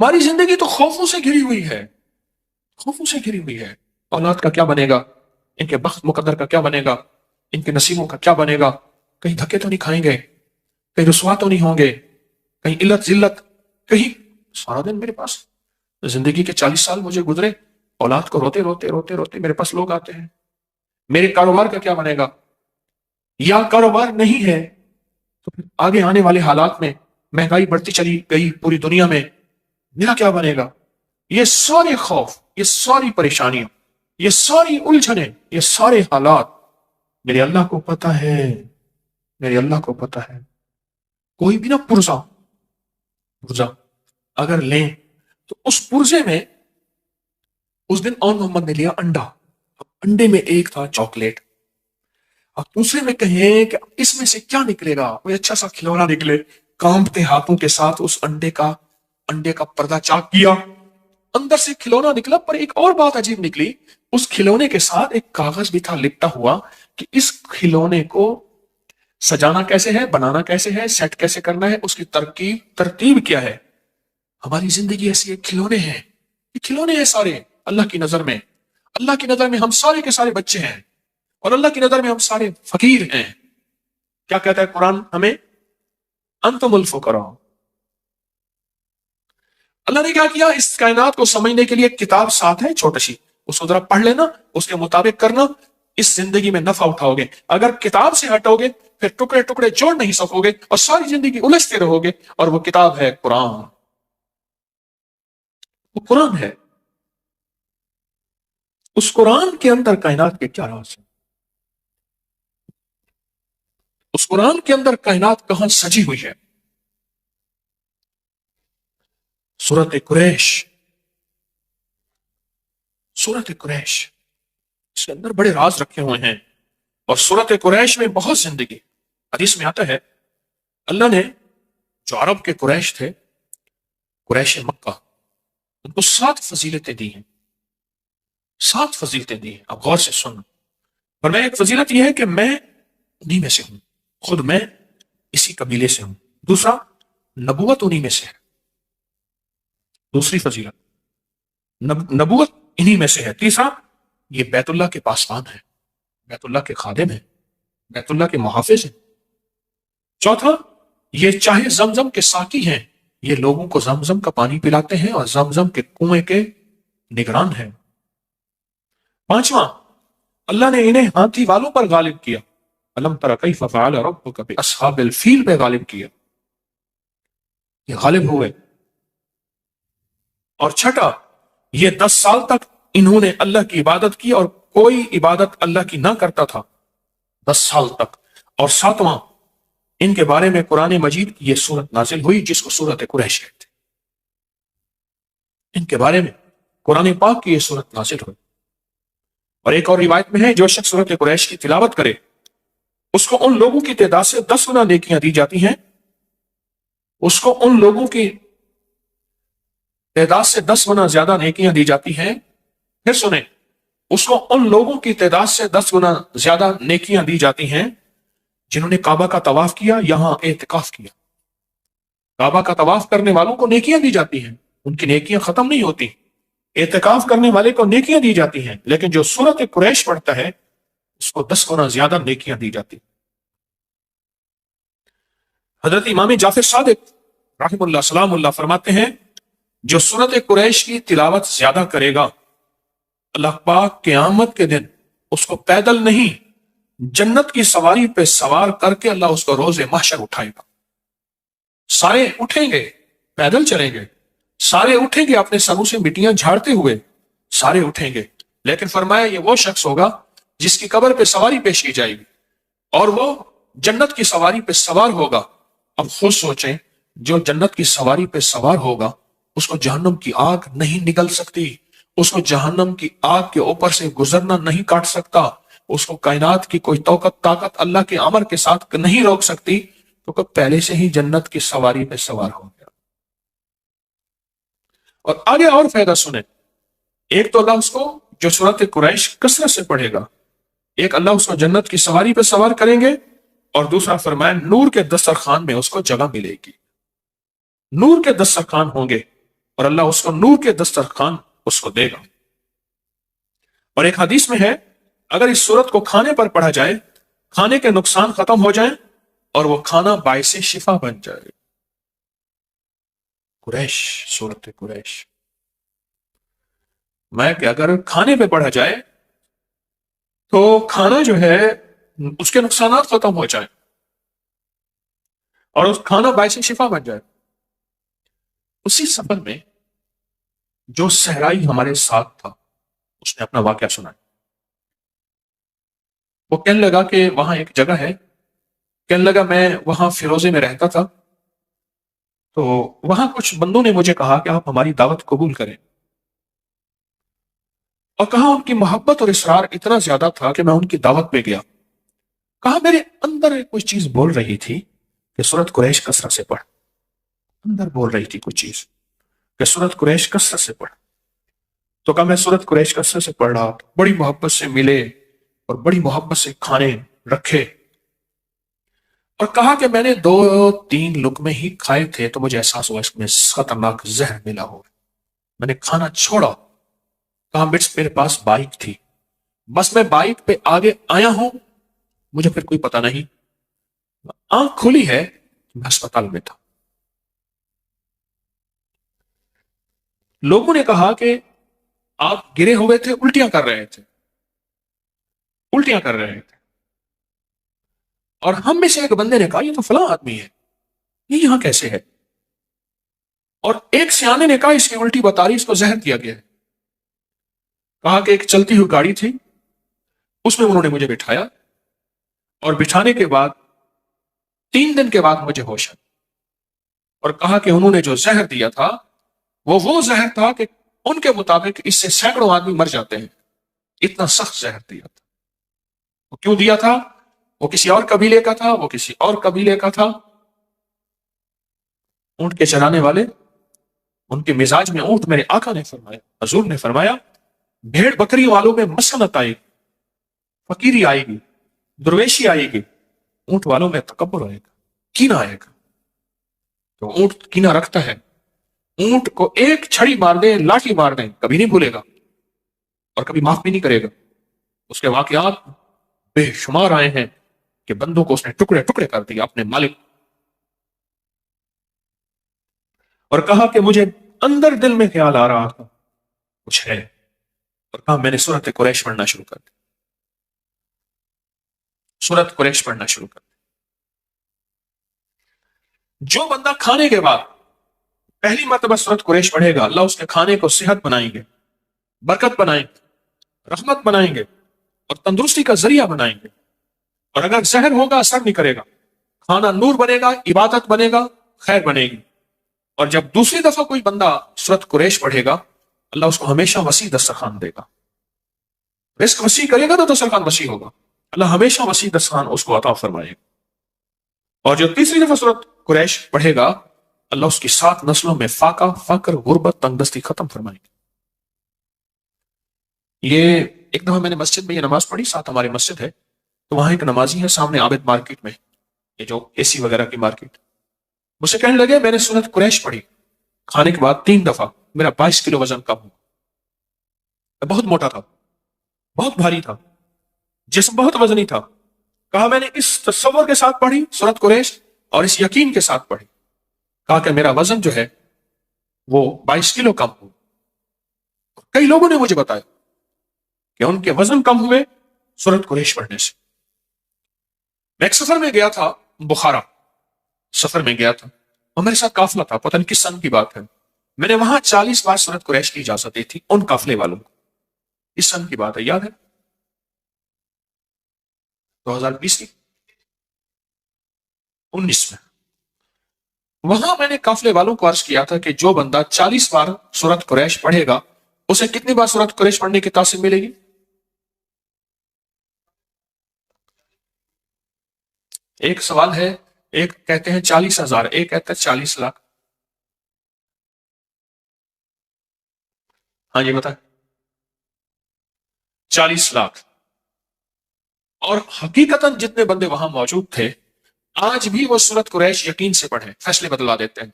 ہماری زندگی تو خوفوں سے گھری ہوئی ہے، خوفوں سے گھری ہوئی ہے۔ اولاد کا کیا بنے گا، ان کے بخت مقدر کا کیا بنے گا، ان کے نصیبوں کا کیا بنے گا، کہیں دھکے تو نہیں کھائیں گے، کہیں رسوا تو نہیں ہوں گے، کہیں علت ذلت، کہیں سارا دن میرے پاس زندگی کے 40 سال مجھے گزرے، اولاد کو روتے روتے روتے روتے میرے پاس لوگ آتے ہیں، میرے کاروبار کا کیا بنے گا، یا کاروبار نہیں ہے تو پھر آگے آنے والے حالات میں مہنگائی بڑھتی چلی گئی پوری دنیا میں، میرا کیا بنے گا؟ یہ سارے خوف، یہ ساری پریشانیاں، یہ ساری الجھنیں، یہ سارے حالات میرے اللہ کو پتہ ہے، میرے اللہ کو پتہ ہے۔ کوئی بھی نہ پرزا اگر لیں تو اس پرزے میں اس دن اون محمد نے لیا انڈا، اب انڈے میں ایک تھا چاکلیٹ، اب دوسرے میں کہیں کہ اس میں سے کیا نکلے گا، کوئی اچھا سا کھلونا نکلے، کانپتے ہاتھوں کے ساتھ اس انڈے کا پردہ چاک کیا، اندر سے کھلونا نکلا، پر ایک اور بات عجیب نکلی، اس کھلونے کے ساتھ ایک کاغذ بھی تھا لپٹا ہوا کہ اس کھلونے کو سجانا کیسے ہے، بنانا کیسے ہے، سیٹ کیسے کرنا ہے، اس کی ترتیب کیا ہے۔ ہماری زندگی ایسی ہے، کھلونے ہیں، یہ کھلونے ہیں سارے اللہ کی نظر میں، اللہ کی نظر میں ہم سارے کے سارے بچے ہیں، اور اللہ کی نظر میں ہم سارے فقیر ہیں۔ کیا کہتا ہے قرآن ہمیں؟ انتم الفقراء۔ اللہ نے کیا کیا، اس کائنات کو سمجھنے کے لیے ایک کتاب ساتھ ہے چھوٹی سی، اس کو ذرا پڑھ لینا، اس کے مطابق کرنا، اس زندگی میں نفع اٹھاؤ گے۔ اگر کتاب سے ہٹو گے پھر ٹکڑے ٹکڑے جوڑ نہیں سکو گے اور ساری زندگی الجھتے رہو گے، اور وہ کتاب ہے قرآن، وہ قرآن ہے۔ اس قرآن کے اندر کائنات کے کیا راز ہیں، اس قرآن کے اندر کائنات کہاں سجی ہوئی ہے۔ سورۃ قریش، سورۃ قریش، اس کے اندر بڑے راز رکھے ہوئے ہیں، اور سورۃ قریش میں بہت زندگی۔ حدیث میں آتا ہے اللہ نے جو عرب کے قریش تھے، قریش مکہ، ان کو 7 فضیلتیں دی ہیں، 7 فضیلتیں دی ہیں۔ اب غور سے سن، اور میں ایک فضیلت یہ ہے کہ میں انہی میں سے ہوں، خود میں اسی قبیلے سے ہوں۔ دوسرا، نبوت انہی میں سے ہے، دوسری فضیلت نبوت انہی میں سے ہے۔ تیسرا، یہ بیت اللہ کے پاسبان ہے، بیت اللہ کے خادم ہیں، بیت اللہ کے محافظ ہیں۔ چوتھا، یہ چاہے زمزم کے ساقی ہیں، یہ لوگوں کو زمزم کا پانی پلاتے ہیں اور زمزم کے کنویں کے نگران ہیں۔ پانچواں، اللہ نے انہیں ہاتھی والوں پر غالب کیا، الم تر کیف فعل ربک باصحاب الفیل پہ غالب کیا، یہ غالب ہوئے۔ اور چھٹا، یہ 10 سال تک انہوں نے اللہ کی عبادت کی اور کوئی عبادت اللہ کی نہ کرتا تھا، 10 سال تک۔ اور ساتواں، ان کے بارے میں قرآن مجید کی یہ سورت نازل ہوئی جس کو سورت قریش کہتے ہیں، ان کے بارے میں قرآن پاک کی یہ سورت نازل ہوئی۔ اور ایک اور روایت میں ہے جو شخص سورت قریش کی تلاوت کرے اس کو ان لوگوں کی تعداد سے 10 گنا نیکیاں دی جاتی ہیں، اس کو ان لوگوں کی تعداد سے 10 گنا زیادہ نیکیاں دی جاتی ہیں۔ پھر سنیں، اس کو ان لوگوں کی تعداد سے 10 گنا زیادہ نیکیاں دی جاتی ہیں جنہوں نے کعبہ کا طواف کیا، یہاں اعتکاف کیا۔ کعبہ کا طواف کرنے والوں کو نیکیاں دی جاتی ہیں، ان کی نیکیاں ختم نہیں ہوتی، اعتکاف کرنے والے کو نیکیاں دی جاتی ہیں، لیکن جو سورت قریش پڑھتا ہے اس کو 10 گنا زیادہ نیکیاں دی جاتی۔ حضرت امام جعفر صادق رحم اللہ سلام اللہ فرماتے ہیں جو سورت قریش کی تلاوت زیادہ کرے گا، اللہ پاک قیامت کے دن اس کو پیدل نہیں جنت کی سواری پہ سوار کر کے اللہ اس کو روز محشر اٹھائے گا۔ سارے اٹھیں گے، پیدل چلیں گے، سارے اٹھیں گے اپنے سروں سے مٹیاں جھاڑتے ہوئے، سارے اٹھیں گے، لیکن فرمایا یہ وہ شخص ہوگا جس کی قبر پہ سواری پیش کی جائے گی اور وہ جنت کی سواری پہ سوار ہوگا۔ اب خود سوچیں، جو جنت کی سواری پہ سوار ہوگا اس کو جہنم کی آگ نہیں نگل سکتی، اس کو جہنم کی آگ کے اوپر سے گزرنا نہیں کاٹ سکتا، اس کو کائنات کی کوئی طاقت اللہ کے امر کے ساتھ نہیں روک سکتی، کیونکہ پہلے سے ہی جنت کی سواری پہ سوار ہو گیا۔ اور آگے اور فائدہ سنیں، ایک تو اللہ اس کو جو سورت قریش کثرت سے پڑھے گا، ایک اللہ اس کو جنت کی سواری پہ سوار کریں گے، اور دوسرا فرمایا نور کے دسترخوان میں اس کو جگہ ملے گی، نور کے دسترخوان ہوں گے، اور اللہ اس کو نور کے دسترخوان اس کو دے گا۔ اور ایک حدیث میں ہے اگر اس سورت کو کھانے پر پڑھا جائے کھانے کے نقصان ختم ہو جائیں اور وہ کھانا باعث شفا بن جائے۔ قریش، سورت قریش میں کہ اگر کھانے پہ پڑھا جائے تو کھانا جو ہے اس کے نقصانات ختم ہو جائیں اور اس کھانا باعث شفا بن جائے۔ اسی سفر میں جو صحرائی ہمارے ساتھ تھا اس نے اپنا واقعہ سنایا۔ وہ کہنے لگا کہ وہاں ایک جگہ ہے، کہنے لگا میں وہاں فیروزے میں رہتا تھا، تو وہاں کچھ بندوں نے مجھے کہا کہ آپ ہماری دعوت قبول کریں، اور کہا ان کی محبت اور اصرار اتنا زیادہ تھا کہ میں ان کی دعوت پہ گیا۔ کہا میرے اندر کوئی چیز بول رہی تھی کہ سورت قریش کثرت سے پڑھ، اندر بول رہی تھی کوئی چیز کہ سورت قریش کثرت سے پڑھ۔ تو کہا میں سورت قریش کثرت سے پڑھ رہا، بڑی محبت سے ملے اور بڑی محبت سے کھانے رکھے، اور کہا کہ میں نے 2-3 لقمے ہی کھائے تھے تو مجھے احساس ہوا اس میں خطرناک زہر ملا ہو، میں نے کھانا چھوڑا۔ کہا میرے پاس بائک تھی، بس میں بائک پہ آگے آیا ہوں، مجھے پھر کوئی پتہ نہیں، آنکھ کھلی ہے، میں ہسپتال میں تھا۔ لوگوں نے کہا کہ آپ گرے ہوئے تھے، الٹیاں کر رہے تھے، الٹیاں کر رہے تھے، اور ہم میں سے ایک بندے نے کہا یہ تو فلاں آدمی ہے، یہ یہاں کیسے ہے؟ اور ایک سیانے نے کہا اس کی الٹی بتا رہی، اس کو زہر دیا گیا ہے۔ کہا کہ ایک چلتی ہوئی گاڑی تھی، اس میں انہوں نے مجھے بٹھایا، اور بٹھانے کے بعد 3 دن کے بعد مجھے ہوش آئی، اور کہا کہ انہوں نے جو زہر دیا تھا وہ زہر تھا کہ ان کے مطابق اس سے سینکڑوں آدمی مر جاتے ہیں، اتنا سخت زہر دیا تھا۔ وہ کیوں دیا تھا؟ وہ کسی اور قبیلے کا تھا، وہ کسی اور قبیلے کا تھا، اونٹ کے چرانے والے، ان کے مزاج میں اونٹ، میرے آقا نے فرمایا، حضور نے فرمایا بھیڑ بکری والوں میں مسنت آئے گی، فقیری آئے گی، درویشی آئے گی، اونٹ والوں میں تکبر آئے گا، کینہ آئے گا۔ تو اونٹ کینہ رکھتا ہے، اونٹ کو ایک چھڑی مار دے، لاٹھی مار دیں، کبھی نہیں بھولے گا اور کبھی معاف بھی نہیں کرے گا۔ اس کے واقعات بے شمار آئے ہیں کہ بندوں کو اس نے ٹکڑے ٹکڑے کر دیا اپنے مالک، اور کہا کہ مجھے اندر دل میں خیال آ رہا تھا کچھ ہے، اور کہا میں نے سورت قریش پڑھنا شروع کر دی، سورت قریش پڑھنا شروع کر دی۔ جو بندہ کھانے کے بعد پہلی مرتبہ سورت قریش پڑھے گا، اللہ اس کے کھانے کو صحت بنائیں گے، برکت بنائیں گے، رحمت بنائیں گے، اور تندرستی کا ذریعہ بنائیں گے۔ اور اگر زہر ہوگا اثر نہیں کرے گا، کھانا نور بنے گا، عبادت بنے گا، خیر بنے گی۔ اور جب دوسری دفعہ کوئی بندہ سورت قریش پڑھے گا، اللہ اس کو ہمیشہ وسیع دسترخوان دے گا، رزق وسیع کرے گا تو دسترخوان وسیع ہوگا، اللہ ہمیشہ وسیع دسترخوان اس کو عطا فرمائے گا۔ اور جو تیسری دفعہ سورت قریش پڑھے گا، اللہ اس کی 7 نسلوں میں فاقہ، فقر، غربت، تنگدستی ختم فرمائے گا۔ یہ ایک دفعہ میں نے مسجد میں یہ نماز پڑھی، ساتھ ہماری مسجد ہے، تو وہاں ایک نمازی ہے سامنے عابد مارکیٹ میں، یہ جو اے سی وغیرہ کی مارکیٹ، مجھ سے کہنے لگے میں نے سورت قریش پڑھی کھانے کے بعد 3 دفعہ، میرا 22 کلو وزن کم ہوا، میں بہت موٹا تھا، بہت بھاری تھا، جسم بہت وزنی تھا۔ کہا میں نے اس تصور کے ساتھ پڑھی سورت قریش اور اس یقین کے ساتھ پڑھی، کہا کہ میرا وزن جو ہے وہ 22 کلو کم ہوا۔ کئی لوگوں نے مجھے بتایا کہ ان کے وزن کم ہوئے سورت قریش پڑھنے سے۔ میں ایک سفر میں گیا تھا، بخارا سفر میں گیا تھا، اور میرے ساتھ قافلہ تھا، پتہ نہیں کس سن کی بات ہے، میں نے وہاں 40 بار سورت قریش کی اجازت دی تھی ان قافلے والوں کو، اس سن کی بات ہے، یاد ہے 2020 کی 19 میں۔ وہاں میں نے قافلے والوں کو عرض کیا تھا کہ جو بندہ 40 بار سورت قریش پڑھے گا اسے کتنی بار سورت قریش پڑھنے کی تاثیر ملے گی؟ ایک سوال ہے، ایک کہتے ہیں 40,000، ایک کہتا ہے 40 لاکھ۔ ہاں جی بتائیں، 40 لاکھ۔ اور حقیقتاً جتنے بندے وہاں موجود تھے آج بھی وہ سورت قریش یقین سے پڑھیں، فیصلے بدلا دیتے ہیں۔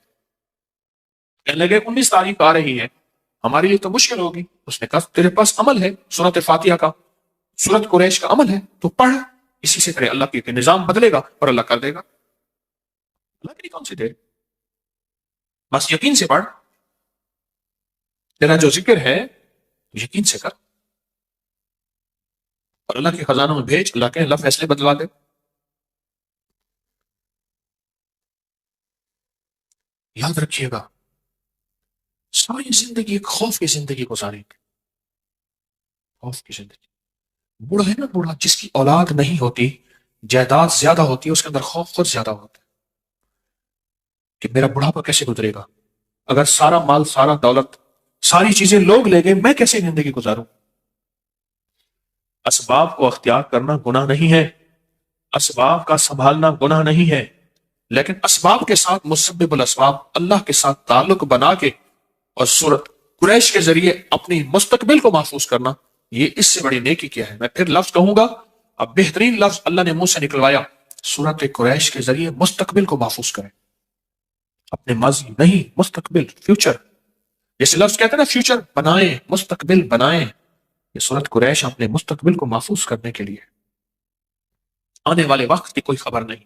کہنے لگے 19 تاریخ آ رہی ہے، ہمارے لیے تو مشکل ہوگی۔ اس نے کہا تیرے پاس عمل ہے، سورت فاتحہ کا، سورت قریش کا عمل ہے، تو پڑھ، اسی سے تیرے اللہ کے نظام بدلے گا اور اللہ کر دے گا۔ اللہ کے لیے کون سی دیر، بس یقین سے پڑھ، تیرا جو ذکر ہے یقین سے کر، اور اللہ کے خزانوں میں بھیج، اللہ کے اللہ فیصلے بدلا دے۔ یاد رکھیے گا، ساری زندگی ایک خوف کی زندگی گزاریں گے، خوف کی زندگی۔ بوڑھا ہے نا، بوڑھا جس کی اولاد نہیں ہوتی، جائیداد زیادہ ہوتی ہے، اس کے اندر خوف خود زیادہ ہوتا ہے کہ میرا بڑھاپا کیسے گزرے گا، اگر سارا مال، سارا دولت، ساری چیزیں لوگ لے گئے، میں کیسے زندگی گزاروں۔ اسباب کو اختیار کرنا گناہ نہیں ہے، اسباب کا سنبھالنا گناہ نہیں ہے، لیکن اسباب کے ساتھ مسبب الاسباب، اللہ کے ساتھ تعلق بنا کے اور سورت قریش کے ذریعے اپنی مستقبل کو محفوظ کرنا، یہ اس سے بڑی نیکی کیا ہے۔ میں پھر لفظ کہوں گا، اب بہترین لفظ اللہ نے منہ سے نکلوایا، سورت قریش کے ذریعے مستقبل کو محفوظ کریں، اپنے ماضی نہیں، مستقبل، فیوچر، جیسے لفظ کہتے ہیں نا فیوچر بنائیں، مستقبل بنائیں، یہ سورت قریش اپنے مستقبل کو محفوظ کرنے کے لیے، آنے والے وقت کی کوئی خبر نہیں۔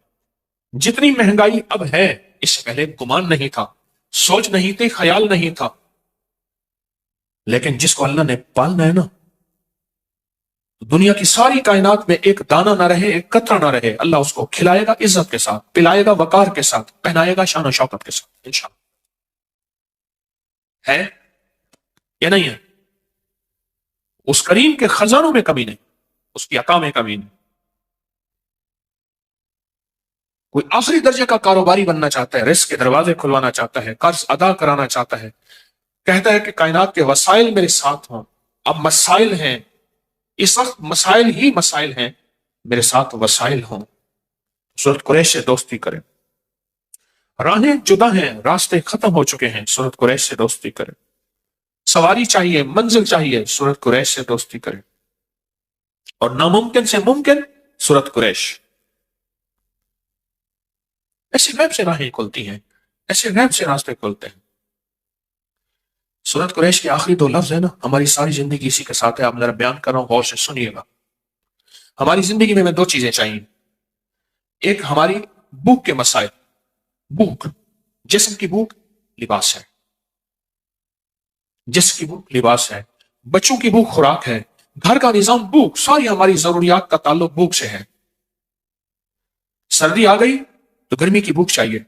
جتنی مہنگائی اب ہے، اس سے پہلے گمان نہیں تھا، سوچ نہیں تھی، خیال نہیں تھا، لیکن جس کو اللہ نے پالنا ہے نا، دنیا کی ساری کائنات میں ایک دانہ نہ رہے، ایک قطرہ نہ رہے، اللہ اس کو کھلائے گا عزت کے ساتھ، پلائے گا وقار کے ساتھ، پہنائے گا شان و شوکت کے ساتھ، انشاءاللہ۔ ہے یا نہیں ہے؟ اس کریم کے خزانوں میں کمی نہیں، اس کی عطا میں کمی نہیں۔ کوئی آخری درجے کا کاروباری بننا چاہتا ہے، رزق کے دروازے کھلوانا چاہتا ہے، قرض ادا کرانا چاہتا ہے، کہتا ہے کہ کائنات کے وسائل میرے ساتھ ہوں، اب مسائل ہیں، اس وقت مسائل ہی مسائل ہیں، میرے ساتھ وسائل ہوں، سورت قریش سے دوستی کریں۔ راہیں جدا ہیں، راستے ختم ہو چکے ہیں، سورت قریش سے دوستی کریں۔ سواری چاہیے، منزل چاہیے، سورت قریش سے دوستی کریں۔ اور ناممکن سے ممکن، سورت قریش۔ ایسے غیب سے راہیں کھلتی ہیں، ایسے غیب سے راستے کھلتے ہیں۔ سورت قریش کے آخری دو لفظ ہیں نا، ہماری ساری زندگی اسی کے ساتھ ہے، آپ ذرا بیان کر رہا ہوں، غور سے سنیے گا۔ ہماری زندگی میں ہمیں دو چیزیں چاہیے، ایک ہماری بھوک کے مسائل، بھوک، جسم کی بھوک، لباس ہے، جسم کی بھوک لباس ہے، بچوں کی بھوک خوراک ہے، گھر کا نظام بھوک، ساری ہماری ضروریات کا تعلق بھوک سے ہے۔ سردی آ گئی تو گرمی کی بھوک چاہیے،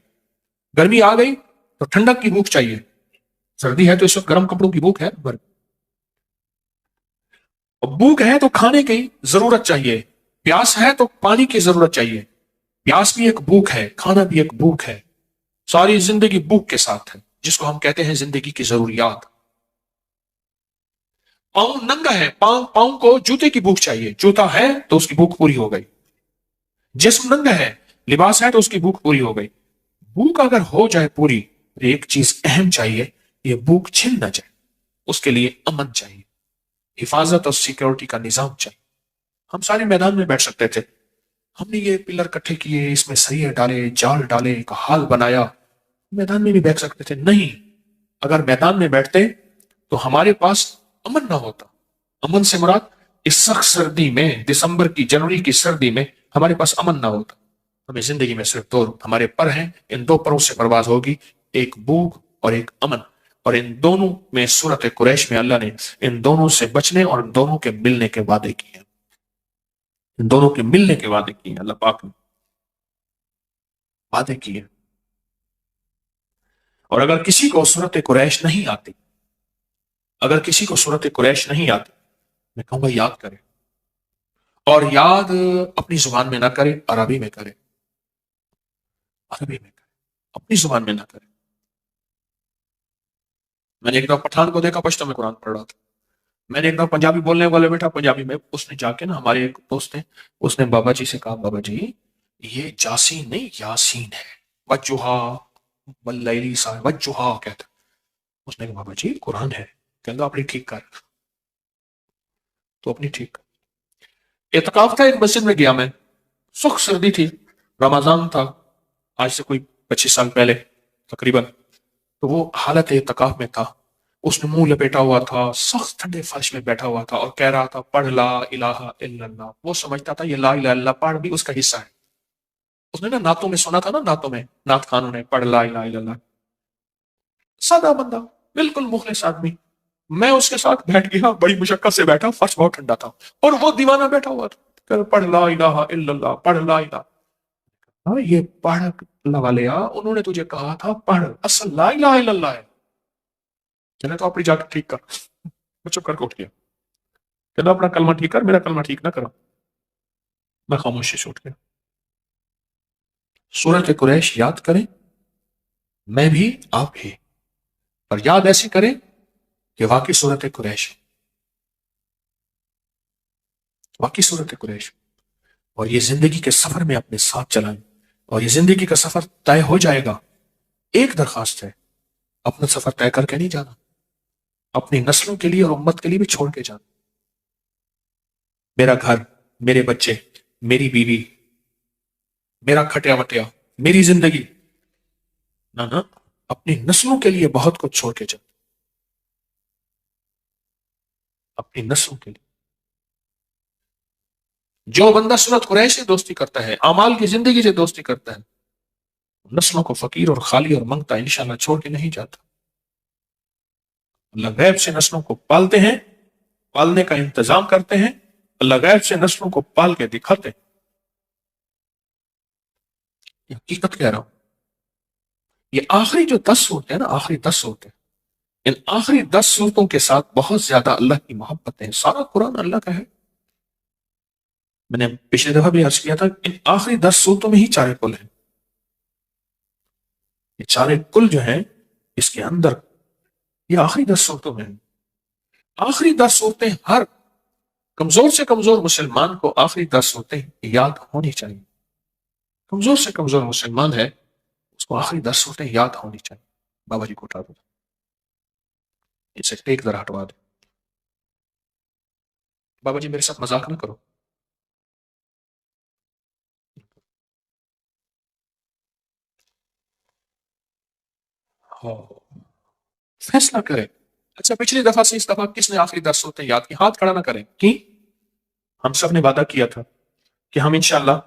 گرمی آ گئی تو ٹھنڈک کی بھوک چاہیے، سردی ہے تو اس وقت گرم کپڑوں کی بھوک ہے، اور بھوک ہے تو کھانے کی ضرورت چاہیے، پیاس ہے تو پانی کی ضرورت چاہیے، پیاس بھی ایک بھوک ہے، کھانا بھی ایک بھوک ہے، ساری زندگی بھوک کے ساتھ ہے، جس کو ہم کہتے ہیں زندگی کی ضروریات۔ پاؤں ننگا ہے، پاؤں کو جوتے کی بھوک چاہیے، جوتا ہے تو اس کی بھوک پوری ہو گئی، جسم ننگا ہے، لباس ہے تو اس کی بھوک پوری ہو گئی۔ بھوک اگر ہو جائے پوری، تو ایک چیز اہم چاہیے، یہ بھوک چھن نہ جائے، اس کے لیے امن چاہیے، حفاظت اور سیکیورٹی کا نظام چاہیے۔ ہم سارے میدان میں بیٹھ سکتے تھے، ہم نے یہ پلر کٹھے کیے، اس میں سریے ڈالے، جال ڈالے، ایک حال بنایا، میدان میں بھی بیٹھ سکتے تھے، نہیں، اگر میدان میں بیٹھتے تو ہمارے پاس امن نہ ہوتا۔ امن سے مراد اس سخت سردی میں، دسمبر کی، جنوری کی سردی میں ہمارے پاس امن نہ ہوتا۔ ہمیں زندگی میں صرف دو ہمارے پر ہیں، ان دو پروں سے پرواز ہوگی، ایک بھوک اور ایک امن، اور ان دونوں میں سورت قریش میں اللہ نے ان دونوں سے بچنے اور ان دونوں کے ملنے کے وعدے کیے ہیں، ان دونوں کے ملنے کے وعدے کیے ہیں، اللہ پاک نے وعدے کیے۔ اور اگر کسی کو سورت قریش نہیں آتی، اگر کسی کو سورت قریش نہیں آتی، میں کہوں گا یاد کرے، اور یاد اپنی زبان میں نہ کرے، عربی میں کرے، عربی میں کرے، اپنی زبان میں نہ کرے۔ میں نے ایک دفعہ پٹھان کو دیکھا، پشتو میں قرآن پڑھ رہا تھا، میں نے ایک دفعہ پنجابی بولنے والے بیٹھا، پنجابی میں، اس نے جا کے نا، ہمارے ایک دوست ہیں، اس نے بابا جی سے کہا، بابا جی یہ جاسین نہیں یاسین ہے، وجہا واللیلی سا وجہا کہتا، اس نے کہا بابا جی قرآن ہے، کہتا اپنی ٹھیک کر، تو اپنی ٹھیک کر۔ اعتکاف تھا، ایک مسجد میں گیا میں، سخت سردی تھی، رمضان تھا، آج سے کوئی 25 سال پہلے تقریباً، تو وہ حالت اعتکاف میں تھا، اس نے منہ لپیٹا ہوا تھا، سخت ٹھنڈے فرش میں بیٹھا ہوا تھا اور کہہ رہا تھا پڑھ لا الہ الا اللہ۔ وہ سمجھتا تھا یہ لا الہ الا اللہ پڑھ بھی اس کا حصہ ہے۔ اس نے نا نعتوں میں سنا تھا، نا نعتوں میں نعت خانوں نے پڑھ لا الہ الا اللہ۔ سادہ بندہ، بالکل مخلص آدمی، میں اس کے ساتھ بیٹھ گیا، بڑی مشقت سے بیٹھا، فرش بہت ٹھنڈا تھا اور وہ دیوانہ بیٹھا ہوا تھا کہ پڑھ لا الہ الا اللہ، پڑھ لا الہ۔ ہاں، یہ پڑھ لگا لیا، انہوں نے تجھے کہا تھا پڑھ، اصل لا الہ الا اللہ ہے۔ چلے تو اپنی جا کے ٹھیک کر۔ میں چپ کر کے اٹھ گیا، چلو اپنا کلمہ ٹھیک کر، میرا کلمہ ٹھیک نہ کرو۔ میں خاموشی سے اٹھ گیا۔ سورۃ قریش یاد کریں، میں بھی آپ بھی، اور یاد ایسی کریں کہ واقعی سورۃ قریش، واقعی سورۃ قریش، اور یہ زندگی کے سفر میں اپنے ساتھ چلائیں، اور یہ زندگی کا سفر طے ہو جائے گا۔ ایک درخواست ہے، اپنا سفر طے کر کے نہیں جانا، اپنی نسلوں کے لیے اور امت کے لیے بھی چھوڑ کے جانا۔ میرا گھر، میرے بچے، میری بیوی، میرا کھٹیا وٹیا، میری زندگی، نہ نہ، اپنی نسلوں کے لیے بہت کچھ چھوڑ کے جانا، اپنی نسلوں کے لیے۔ جو بندہ سورۃ قریش سے دوستی کرتا ہے، اعمال کی زندگی سے دوستی کرتا ہے، نسلوں کو فقیر اور خالی اور منگتا انشاءاللہ چھوڑ کے نہیں جاتا۔ اللہ غیب سے نسلوں کو پالتے ہیں، پالنے کا انتظام کرتے ہیں، اللہ غیب سے نسلوں کو پال کے دکھاتے ہیں۔ یہ حقیقت کہہ رہا ہوں۔ یہ آخری جو 10 صورتیں ہیں نا، آخری 10 صورتیں، ان آخری 10 صورتوں کے ساتھ بہت زیادہ اللہ کی محبت ہے۔ سارا قرآن اللہ کا ہے۔ میں نے پچھلے دفعہ بھی عرض کیا تھا، ان آخری 10 صورتوں میں ہی چارے کل ہیں۔ یہ چارے کل جو ہیں اس کے اندر، یہ آخری 10 صورتوں میں ہیں۔ آخری 10 صورتیں ہر کمزور سے کمزور مسلمان کو آخری 10 صورتیں یاد ہونی چاہیے۔ کمزور سے کمزور مسلمان ہے، اس کو آخری 10 صورتیں یاد ہونی چاہیے۔ بابا جی کو اٹھا دو، اسے ٹیک ذرا ہٹوا دو۔ بابا جی میرے ساتھ مذاق نہ کرو۔ فیصلہ کرے۔ اچھا، پچھلی دفعہ سے اس دفعہ کس نے آخری 10 صورتیں یاد کی؟ ہاتھ کھڑا نہ کریں۔ کی ہم سب نے وعدہ کیا تھا کہ ہم انشاءاللہ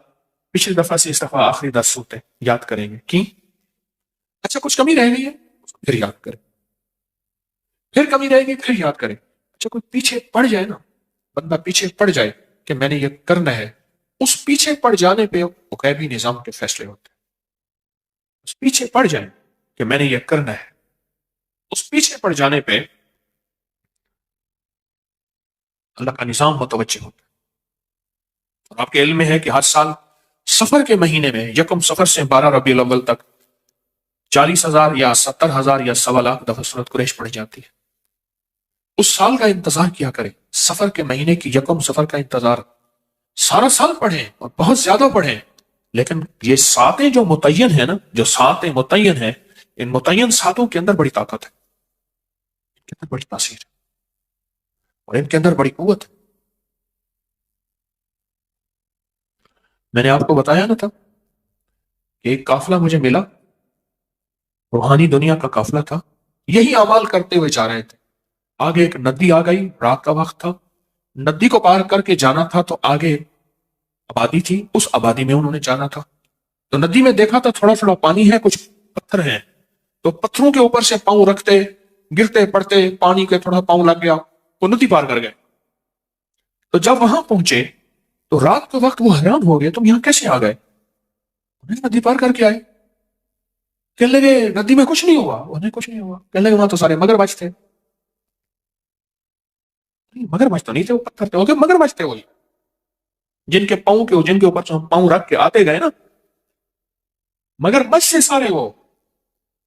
پچھلی دفعہ سے اس دفعہ آخری 10 صورتیں یاد کریں گے۔ کی اچھا کچھ کمی رہ گئی ہے، پھر یاد کریں، پھر کمی رہے گی پھر یاد کریں۔ اچھا کوئی پیچھے پڑ جائے نا، بندہ پیچھے پڑ جائے کہ میں نے یہ کرنا ہے، اس پیچھے پڑ جانے پہ غیبی نظام کے فیصلے ہوتے ہیں۔ اس پیچھے پڑ جائے کہ میں نے یہ کرنا ہے، اس پیچھے پڑ جانے پہ اللہ کا نظام متوجہ ہوتا ہے۔ اور آپ کے علم میں ہے کہ ہر سال سفر کے مہینے میں، یکم سفر سے 12 ربیع الاول تک 40,000 یا 70,000 یا 1.25 دفعہ سورۃ قریش پڑھی جاتی ہے۔ اس سال کا انتظار کیا کریں، سفر کے مہینے کی یکم سفر کا انتظار سارا سال پڑھیں اور بہت زیادہ پڑھیں، لیکن یہ ساتیں جو متعین ہیں نا، جو ساتیں متعین ہیں، ان متعین ساتوں کے اندر بڑی طاقت ہے، ان کے اندر بڑی تاثیر ہے، اور ان کے اندر بڑی قوت ہے۔ میں نے آپ کو بتایا نہ تھا کہ ایک قافلہ مجھے ملا، روحانی دنیا کا قافلہ تھا، یہی اعمال کرتے ہوئے جا رہے تھے۔ آگے ایک ندی آ گئی، رات کا وقت تھا، ندی کو پار کر کے جانا تھا، تو آگے آبادی تھی، اس آبادی میں انہوں نے جانا تھا۔ تو ندی میں دیکھا تھا تھوڑا تھوڑا پانی ہے، کچھ پتھر ہیں، تو پتھروں کے اوپر سے پاؤں رکھتے، گرتے پڑتے پانی کے تھوڑا پاؤں لگ گیا، وہ ندی پار کر گئے۔ تو جب وہاں پہنچے تو رات کے وقت وہ حیران ہو گئے، تم یہاں کیسے آ گئے؟ انہیں ندی پار کر کے آئے۔ کہنے لگے ندی میں کچھ نہیں ہوا، انہیں کچھ نہیں ہوا۔ کہنے لگے وہاں تو سارے مگرمچھ تھے۔ مگرمچھ تو نہیں تھے، وہ پتھر تھے، وہ مگرمچھ تھے، وہی جن کے پاؤں کے، جن کے اوپر سے ہم پاؤں رکھ کے آتے گئے نا، مگرمچھ سے سارے وہ۔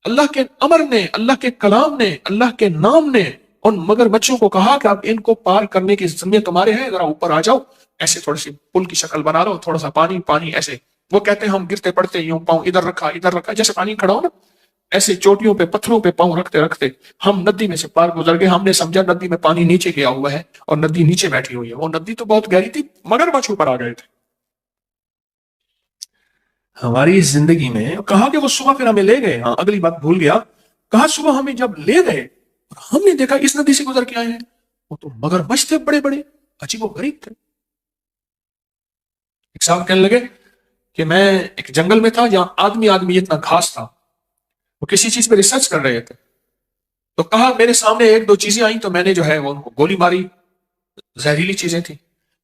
اللہ کے امر نے، اللہ کے کلام نے، اللہ کے نام نے ان مگرمچھوں کو کہا کہ اب ان کو پار کرنے کی ذمہ تمہارے ہیں، ذرا اوپر آ جاؤ، ایسے تھوڑی سی پل کی شکل بنا لو، تھوڑا سا پانی پانی ایسے۔ وہ کہتے ہیں ہم گرتے پڑتے یوں پاؤں ادھر رکھا جیسے پانی کھڑا ہو نا، ایسے چوٹیوں پہ پتھروں پہ پاؤں رکھتے رکھتے ہم ندی میں سے پار گزر گئے۔ ہم نے سمجھا ندی میں پانی نیچے گیا ہوا ہے اور ندی نیچے بیٹھی ہوئی ہے، وہ ندی تو بہت گہری تھی، مگرمچھ اوپر آ گئے تھے۔ ہماری زندگی میں کہا کہ وہ صبح پھر ہمیں لے گئے، ہاں اگلی بات بھول گیا، کہا صبح ہمیں جب لے گئے اور ہم نے دیکھا اس ندی سے گزر کے آئے ہیں، وہ تو مگرمچھ تھے بڑے بڑے، عجیب و غریب تھے۔ ایک صاحب کہنے لگے کہ میں ایک جنگل میں تھا جہاں آدمی آدمی اتنا گھاس تھا، وہ کسی چیز پہ ریسرچ کر رہے تھے، تو کہا میرے سامنے ایک دو چیزیں آئیں تو میں نے جو ہے وہ ان کو گولی ماری، زہریلی چیزیں تھیں۔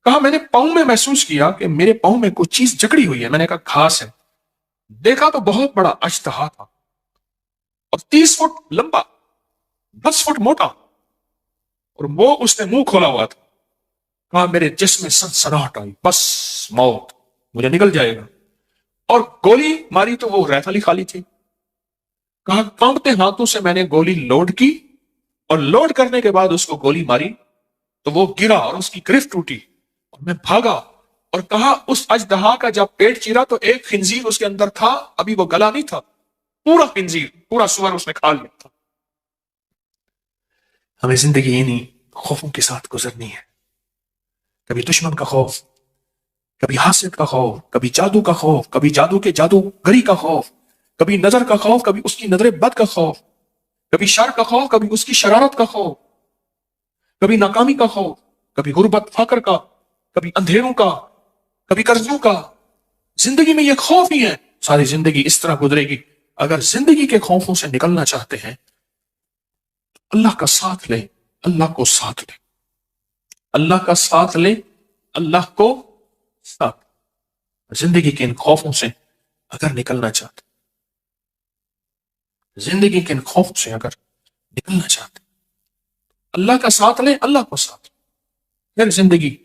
کہا میں نے پاؤں میں محسوس کیا کہ میرے پاؤں میں کوئی چیز جکڑی ہوئی ہے، میں نے کہا گھاس ہے، دیکھا تو بہت بڑا اژدہا تھا اور 30 فٹ لمبا، 10 فٹ موٹا، اور وہ اس نے منہ کھولا ہوا تھا۔ کہا میرے جسم میں سنسناہٹ آئی، بس موت، مجھے نکل جائے گا، اور گولی ماری تو وہ ریفلی خالی تھی۔ کہا کانپتے ہاتھوں سے میں نے گولی لوڈ کی، اور لوڈ کرنے کے بعد اس کو گولی ماری تو وہ گرا اور اس کی گرفت ٹوٹی اور میں بھاگا، اور کہا اس اژدہا کا جب پیٹ چیرا تو ایک خنزیر اس کے اندر تھا، ابھی وہ گلا نہیں تھا، پورا خنزیر، پورا سور اس نے کھا لیا تھا۔ ہمیں زندگی انہی خوفوں کے ساتھ گزرنی ہے، کبھی دشمن کا خوف، کبھی حاسد کا خوف، کبھی جادو کا خوف، کبھی جادو کے جادوگری کا خوف، کبھی نظر کا خوف، کبھی اس کی نظر بد کا خوف، کبھی شر کا خوف، کبھی اس کی شرارت کا خوف، کبھی ناکامی کا خوف، کبھی غربت فقر کا، کبھی اندھیروں کا، کبھی قرضوں کا۔ زندگی میں یہ خوف ہی ہے، ساری زندگی اس طرح گزرے گی۔ اگر زندگی کے خوفوں سے نکلنا چاہتے ہیں تو اللہ کا ساتھ لیں، اللہ کو ساتھ لیں، اللہ کا ساتھ لیں، اللہ کو ساتھ۔ زندگی کے ان خوفوں سے اگر نکلنا چاہتے، زندگی کے ان خوفوں سے اگر نکلنا چاہتے، اللہ کا ساتھ لیں، اللہ کو ساتھ لیں، پھر زندگی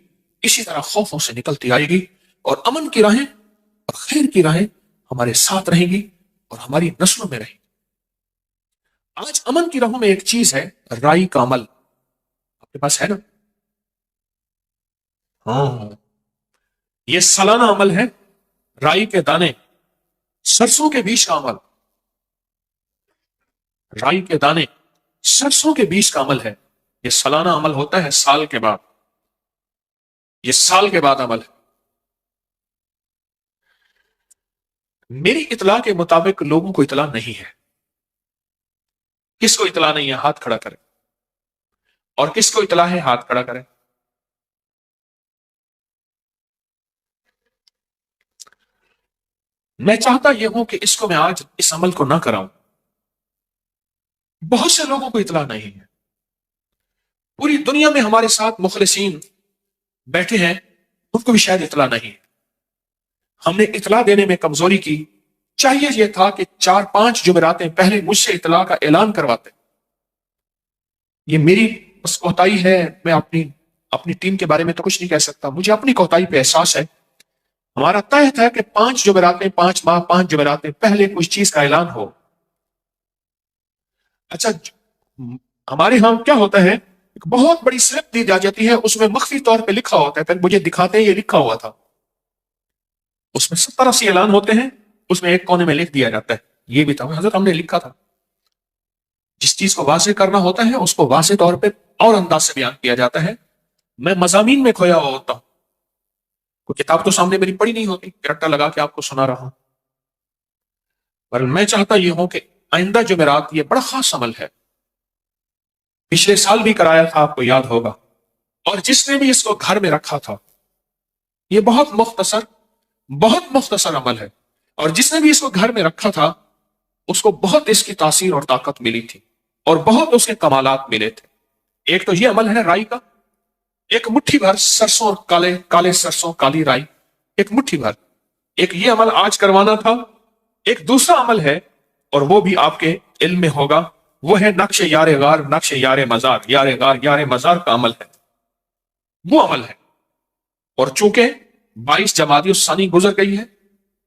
اسی طرح خوفوں سے نکلتی آئے گی، اور امن کی راہیں اور خیر کی راہیں ہمارے ساتھ رہیں گی اور ہماری نسلوں میں رہیں گی۔ آج امن کی راہوں میں ایک چیز ہے، رائی کا عمل، آپ کے پاس ہے نا؟ ہاں، یہ سالانہ عمل ہے، رائی کے دانے، سرسوں کے بیج کا عمل، رائی کے دانے، سرسوں کے بیج کا عمل ہے۔ یہ سالانہ عمل ہوتا ہے، سال کے بعد، یہ سال کے بعد عمل ہے۔ میری اطلاع کے مطابق لوگوں کو اطلاع نہیں ہے۔ کس کو اطلاع نہیں ہے ہاتھ کھڑا کرے، اور کس کو اطلاع ہے ہاتھ کھڑا کرے۔ میں چاہتا یہ ہوں کہ اس کو میں آج اس عمل کو نہ کراؤں۔ بہت سے لوگوں کو اطلاع نہیں ہے، پوری دنیا میں ہمارے ساتھ مخلصین بیٹھے ہیں، ان کو بھی شاید اطلاع نہیں ہے۔ ہم نے اطلاع دینے میں کمزوری کی، چاہیے یہ تھا کہ 4-5 جمعراتیں پہلے مجھ سے اطلاع کا اعلان کرواتے۔ یہ میری بس کوتاہی ہے، میں اپنی ٹیم کے بارے میں تو کچھ نہیں کہہ سکتا، مجھے اپنی کوتاہی پہ احساس ہے۔ ہمارا طے ہے کہ 5 جمعراتیں، 5 ماہ، 5 جمعراتیں پہلے کچھ چیز کا اعلان ہو۔ اچھا، ہمارے ہاں کیا ہوتا ہے، ایک بہت بڑی سلپ دی جاتی ہے، اس میں مخفی طور پہ لکھا ہوتا ہے، پھر مجھے دکھاتے ہیں یہ لکھا ہوا تھا، اس میں 70-80 اعلان ہوتے ہیں، اس میں ایک کونے میں لکھ دیا جاتا ہے یہ بھی تھا حضرت ہم نے لکھا تھا۔ جس چیز کو واضح کرنا ہوتا ہے اس کو واضح طور پہ اور انداز سے بیان کیا جاتا ہے۔ میں مضامین میں کھویا ہوا ہوتا ہوں، کوئی کتاب تو سامنے میری پڑھی نہیں ہوتی کہ رٹا لگا کے آپ کو سنا رہا ہوں، پر میں چاہتا یہ ہوں کہ آئندہ جمعرات یہ بڑا خاص عمل ہے، پچھلے سال بھی کرایا تھا، آپ کو یاد ہوگا، اور جس نے بھی اس کو گھر میں رکھا تھا، یہ بہت مختصر عمل ہے، اور جس نے بھی اس کو گھر میں رکھا تھا اس کو بہت اس کی تاثیر اور طاقت ملی تھی، اور بہت اس کے کمالات ملے تھے۔ ایک تو یہ عمل ہے رائی کا، ایک مٹھی بھر سرسوں، کالے سرسوں، کالی رائی، ایک مٹھی بھر، ایک یہ عمل آج کروانا تھا۔ ایک دوسرا عمل ہے، اور وہ بھی آپ کے علم میں ہوگا، وہ ہے نقش یار غار، نقش یار مزار، یار غار یار مزار کا عمل ہے، وہ عمل ہے۔ اور چونکہ 22 جمادی الثانی گزر گئی ہے،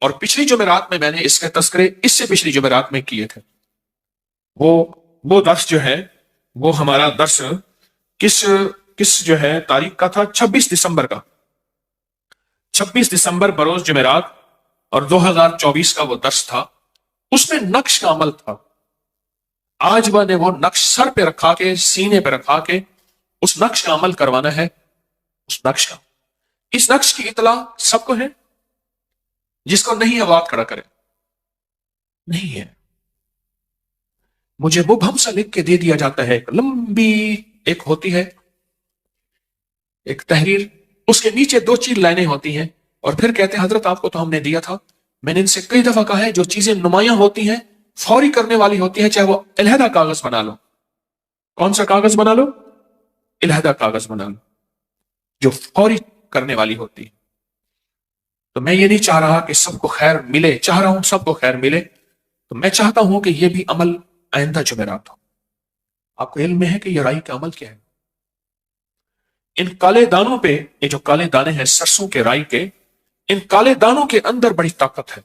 اور پچھلی جمعرات میں نے اس کے تذکرے اس سے پچھلی جمعرات میں کیے تھے، وہ درس جو ہے، وہ ہمارا درس کس جو ہے تاریخ کا تھا، 26 دسمبر کا، 26 دسمبر بروز جمعرات، اور 2024 کا وہ درس تھا، اس میں نقش کا عمل تھا۔ آج میں نے وہ نقش سر پہ رکھا کے، سینے پہ رکھا کے اس نقش کا عمل کروانا ہے، اس نقش کی اطلاع سب کو ہے، جس کو نہیں ہے وہ ہاتھ کھڑا کرے۔ نہیں ہے، مجھے مبہم سا لکھ کے دے دیا جاتا ہے، ایک لمبی ایک ہوتی ہے ایک تحریر، اس کے نیچے 2 لائنیں ہوتی ہیں، اور پھر کہتے ہیں حضرت آپ کو تو ہم نے دیا تھا، میں نے ان سے کئی دفعہ کہا ہے جو چیزیں نمایاں ہوتی ہیں فوری کرنے والی ہوتی ہیں، چاہے وہ علیحدہ کاغذ بنا لو۔ کون سا کاغذ بنا لو؟ علیحدہ کاغذ بنا لو، جو فوری کرنے والی ہوتی ہے۔ تو میں یہ نہیں چاہ رہا کہ سب کو خیر ملے، چاہ رہا ہوں سب کو خیر ملے، تو میں چاہتا ہوں کہ یہ بھی عمل آئندہ جمعرات ہو۔ آپ کو علم میں ہے کہ یہ رائی کا عمل کیا ہے؟ ان کالے دانوں پہ، یہ جو کالے دانے ہیں سرسوں کے، رائی کے، ان کالے دانوں کے اندر بڑی طاقت ہے،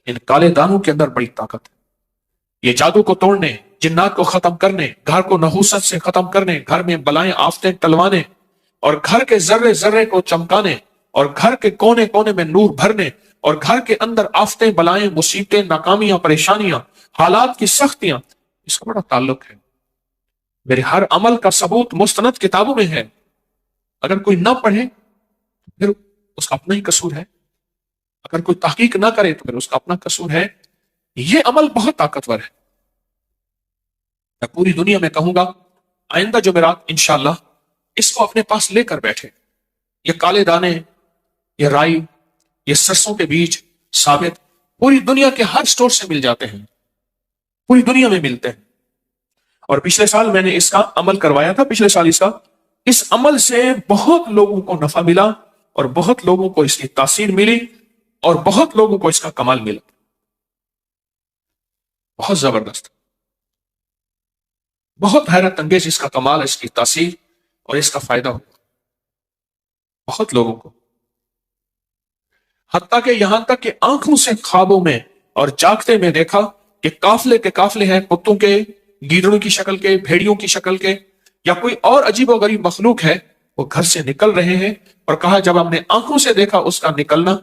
ان کالے دانوں کے اندر بڑی طاقت ہے۔ یہ جادو کو توڑنے، جنات کو ختم کرنے، گھر کو نحوست سے ختم کرنے، گھر میں بلائیں آفتیں ٹلوانے، اور گھر کے ذرے ذرے کو چمکانے، اور گھر کے کونے کونے میں نور بھرنے، اور گھر کے اندر آفتیں بلائیں مصیبتیں ناکامیاں پریشانیاں حالات کی سختیاں، اس کا بڑا تعلق ہے۔ میرے ہر عمل کا ثبوت مستند کتابوں میں ہے، اگر کوئی نہ پڑھے پھر اس کا اپنا ہی قصور ہے، اگر کوئی تحقیق نہ کرے تو پھر اس کا اپنا قصور ہے۔ یہ عمل بہت طاقتور ہے، میں پوری دنیا میں کہوں گا آئندہ جمعرات انشاءاللہ اس کو اپنے پاس لے کر بیٹھے۔ یہ کالے دانے، یہ رائی، یہ سرسوں کے بیج ثابت پوری دنیا کے ہر سٹور سے مل جاتے ہیں، پوری دنیا میں ملتے ہیں۔ اور پچھلے سال میں نے اس کا عمل کروایا تھا، پچھلے سال اس عمل سے بہت لوگوں کو نفع ملا، اور بہت لوگوں کو اس کی تاثیر ملی، اور بہت لوگوں کو اس کا کمال ملا، بہت زبردست، بہت حیرت انگیز اس کا کمال، اس کی تاثیر اور اس کا فائدہ ہوا بہت لوگوں کو، حتیٰ کہ یہاں تک کہ آنکھوں سے خوابوں میں اور جاگتے میں دیکھا کہ قافلے کے قافلے ہیں، کتوں کے، گیدڑوں کی شکل کے، بھیڑیوں کی شکل کے، یا کوئی اور عجیب و غریب مخلوق ہے، وہ گھر سے نکل رہے ہیں، اور کہا جب ہم نے آنکھوں سے دیکھا اس کا نکلنا،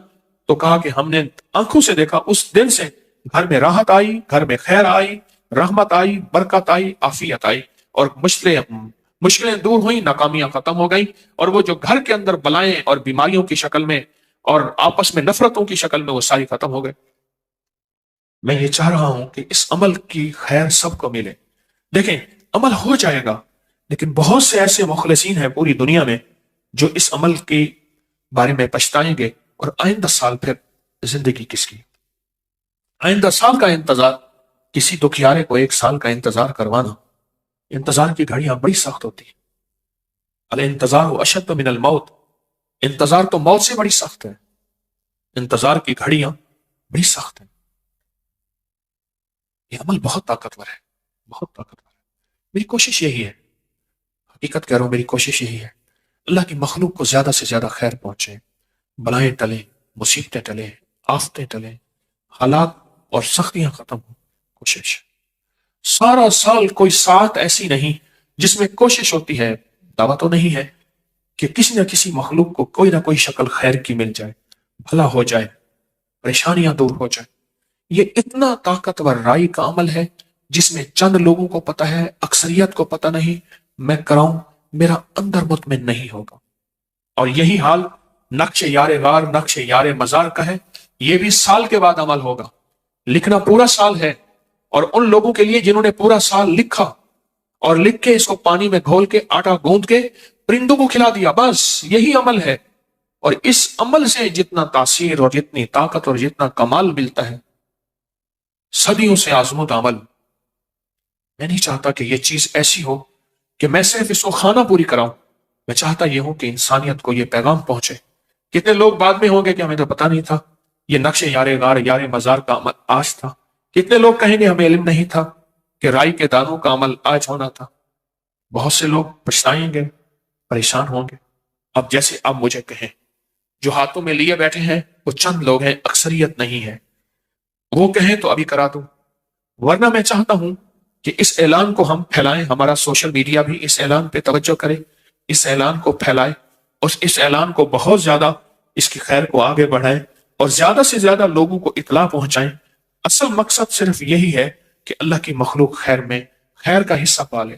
تو کہا کہ ہم نے آنکھوں سے دیکھا، اس دن سے گھر میں راحت آئی، گھر میں خیر آئی، رحمت آئی، برکت آئی، عافیت آئی، اور مشکلیں دور ہوئیں، ناکامیاں ختم ہو گئیں، اور وہ جو گھر کے اندر بلائیں اور بیماریوں کی شکل میں اور آپس میں نفرتوں کی شکل میں وہ ساری ختم ہو گئے۔ میں یہ چاہ رہا ہوں کہ اس عمل کی خیر سب کو ملے۔ دیکھیں عمل ہو جائے گا، لیکن بہت سے ایسے مخلصین ہیں پوری دنیا میں جو اس عمل کے بارے میں پچھتائیں گے، اور آئندہ سال پھر زندگی کس کی؟ آئندہ سال کا انتظار، کسی دکھیارے کو 1 سال کا انتظار کروانا، انتظار کی گھڑیاں بڑی سخت ہوتی ہیں۔ الانتظار اشد من الموت، انتظار تو موت سے بڑی سخت ہے، انتظار کی گھڑیاں بڑی سخت ہیں۔ یہ عمل بہت طاقتور ہے، بہت طاقتور ہے۔ میری کوشش یہی ہے، حقیقت کہہ رہا ہوں، میری کوشش یہی ہے اللہ کی مخلوق کو زیادہ سے زیادہ خیر پہنچے، بلائیں ٹلیں، مصیبتیں ٹلیں، آفتیں ٹلیں، حالات اور سختیاں ختم ہوں۔ کوشش سارا سال کوئی ساعت ایسی نہیں جس میں کوشش ہوتی ہے، دعویٰ تو نہیں ہے کہ کسی نہ کسی مخلوق کو کوئی نہ کوئی شکل خیر کی مل جائے، بھلا ہو جائے، پریشانیاں دور ہو جائے۔ یہ اتنا طاقتور رائی کا عمل ہے جس میں چند لوگوں کو پتہ ہے، اکثریت کو پتہ نہیں۔ میں کراؤں، میرا اندر مطمئن نہیں ہوگا۔ اور یہی حال نقش یار غار، نقش یار مزار کا ہے، یہ بھی سال کے بعد عمل ہوگا۔ لکھنا پورا سال ہے، اور ان لوگوں کے لیے جنہوں نے پورا سال لکھا اور لکھ کے اس کو پانی میں گھول کے آٹا گوندھ کے پرندوں کو کھلا دیا، بس یہی عمل ہے۔ اور اس عمل سے جتنا تاثیر اور جتنی طاقت اور جتنا کمال ملتا ہے، صدیوں سے آزمودہ عمل۔ میں نہیں چاہتا کہ یہ چیز ایسی ہو کہ میں صرف اس کو خانہ پوری کراؤں، میں چاہتا یہ ہوں کہ انسانیت کو یہ پیغام پہنچے۔ کتنے لوگ بعد میں ہوں گے کہ ہمیں تو پتہ نہیں تھا یہ نقش یار غار یار مزار کا عمل آج تھا، کتنے لوگ کہیں گے ہمیں علم نہیں تھا کہ رائی کے دانوں کا عمل آج ہونا تھا۔ بہت سے لوگ پچھتائیں گے، پریشان ہوں گے۔ اب جیسے اب مجھے کہیں، جو ہاتھوں میں لیے بیٹھے ہیں وہ چند لوگ ہیں، اکثریت نہیں ہے، وہ کہیں تو ابھی کرا دوں، ورنہ میں چاہتا ہوں کہ اس اعلان کو ہم پھیلائیں، ہمارا سوشل میڈیا بھی اس اعلان پہ توجہ کرے، اس اعلان کو پھیلائے، اور اس اعلان کو بہت زیادہ اس کی خیر کو آگے بڑھائیں، اور زیادہ سے زیادہ لوگوں کو اطلاع پہنچائیں۔ اصل مقصد صرف یہی ہے کہ اللہ کی مخلوق خیر میں خیر کا حصہ پالے۔